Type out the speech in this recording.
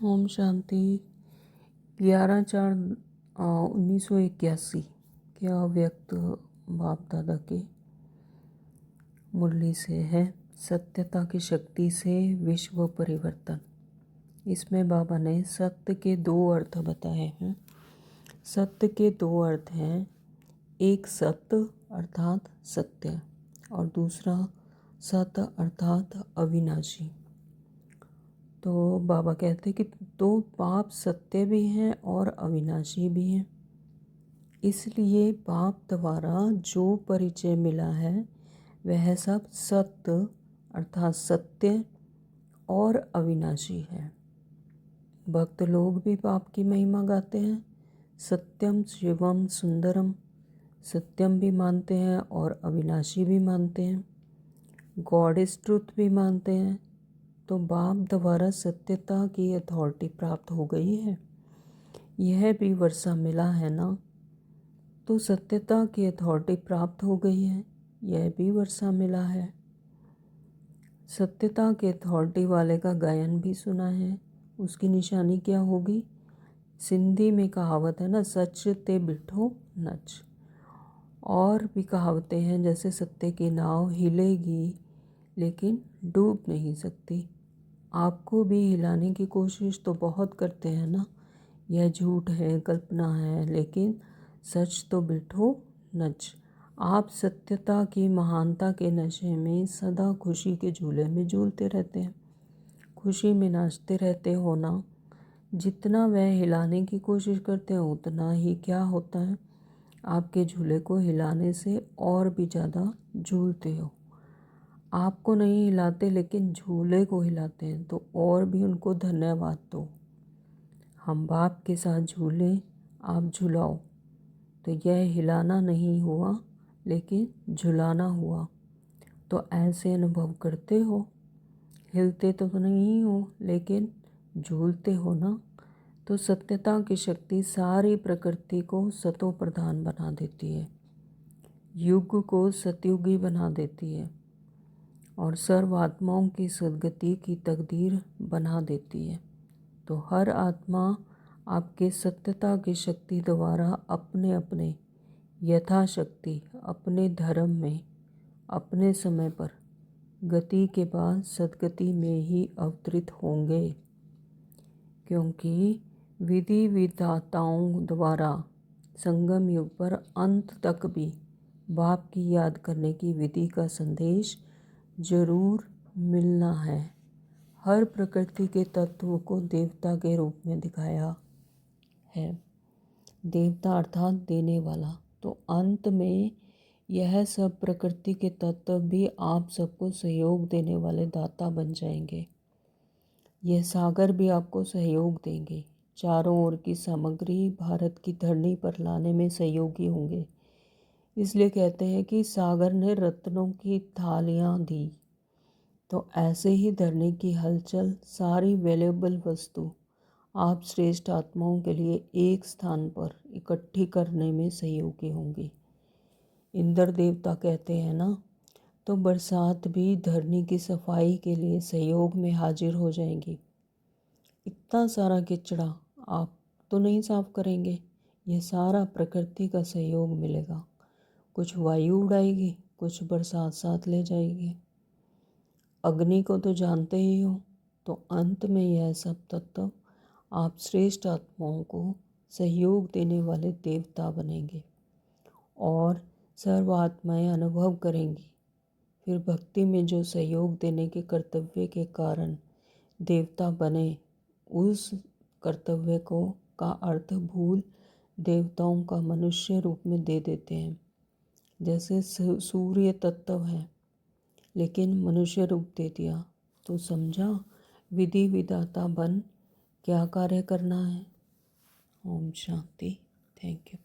ओम शांति। 11/4/1981 के अव्यक्त बाप दादा के मुरली से है। सत्यता की शक्ति से विश्व परिवर्तन। इसमें बाबा ने सत्य के 2 अर्थ बताए हैं। सत्य के 2 अर्थ हैं, एक सत्य अर्थात सत्य और दूसरा सत अर्थात अविनाशी। तो बाबा कहते हैं कि 2 बाप सत्य भी हैं और अविनाशी भी हैं। इसलिए बाप द्वारा जो परिचय मिला है वह सब सत्य अर्थात सत्य और अविनाशी है। भक्त लोग भी बाप की महिमा गाते हैं। सत्यम शिवम सुंदरम, सत्यम भी मानते हैं और अविनाशी भी मानते हैं। गॉड इज ट्रुथ भी मानते हैं। तो बाप द्वारा सत्यता की अथॉरिटी प्राप्त हो गई है। यह भी वर्षा मिला है ना, तो सत्यता की अथॉरिटी प्राप्त हो गई है, यह भी वर्षा मिला है। सत्यता के अथॉरिटी वाले का गायन भी सुना है। उसकी निशानी क्या होगी? सिंधी में कहावत है ना, सच ते बिठो नच। और भी कहावतें हैं जैसे सत्य की नाव हिलेगी लेकिन डूब नहीं सकती। आपको भी हिलाने की कोशिश तो बहुत करते हैं ना, यह झूठ है, कल्पना है, लेकिन सच तो बिठो नच। आप सत्यता की महानता के नशे में सदा खुशी के झूले में झूलते रहते हैं, खुशी में नाचते रहते हो ना। जितना वह हिलाने की कोशिश करते हैं उतना ही क्या होता है, आपके झूले को हिलाने से और भी ज़्यादा झूलते हो। आपको नहीं हिलाते लेकिन झूले को हिलाते हैं, तो और भी उनको धन्यवाद दो। हम बाप के साथ झूले, आप झुलाओ। तो यह हिलाना नहीं हुआ लेकिन झुलाना हुआ। तो ऐसे अनुभव करते हो, हिलते तो नहीं हो लेकिन झूलते हो ना। तो सत्यता की शक्ति सारी प्रकृति को सतो प्रधान बना देती है, युग को सतयुगी बना देती है और सर्व आत्माओं की सद्गति की तकदीर बना देती है। तो हर आत्मा आपके सत्यता की शक्ति द्वारा अपने अपने यथाशक्ति अपने धर्म में अपने समय पर गति के बाद सद्गति में ही अवतरित होंगे, क्योंकि विधि विधाताओं द्वारा संगम युग पर अंत तक भी बाप की याद करने की विधि का संदेश जरूर मिलना है। हर प्रकृति के तत्व को देवता के रूप में दिखाया है। देवता अर्थात देने वाला। तो अंत में यह सब प्रकृति के तत्व भी आप सबको सहयोग देने वाले दाता बन जाएंगे। यह सागर भी आपको सहयोग देंगे। चारों ओर की सामग्री भारत की धरनी पर लाने में सहयोगी होंगे। इसलिए कहते हैं कि सागर ने रत्नों की थालियाँ दी। तो ऐसे ही धरनी की हलचल सारी वैल्यूएबल वस्तु आप श्रेष्ठ आत्माओं के लिए एक स्थान पर इकट्ठी करने में सहयोगी होंगी। इंद्र देवता कहते हैं ना, तो बरसात भी धरनी की सफाई के लिए सहयोग में हाजिर हो जाएंगी। इतना सारा किचड़ा आप तो नहीं साफ करेंगे, यह सारा प्रकृति का सहयोग मिलेगा। कुछ वायु उड़ाएगी, कुछ बरसात साथ ले जाएगी। अग्नि को तो जानते ही हो। तो अंत में यह सब तत्व आप श्रेष्ठ आत्माओं को सहयोग देने वाले देवता बनेंगे और सर्व आत्माएं अनुभव करेंगी। फिर भक्ति में जो सहयोग देने के कर्तव्य के कारण देवता बने, उस कर्तव्य को का अर्थ भूल देवताओं का मनुष्य रूप में दे देते हैं। जैसे सूर्य तत्व है लेकिन मनुष्य रूप दे दिया, तो समझा विधि विधाता बन क्या कार्य करना है। ओम शांति। Thank you.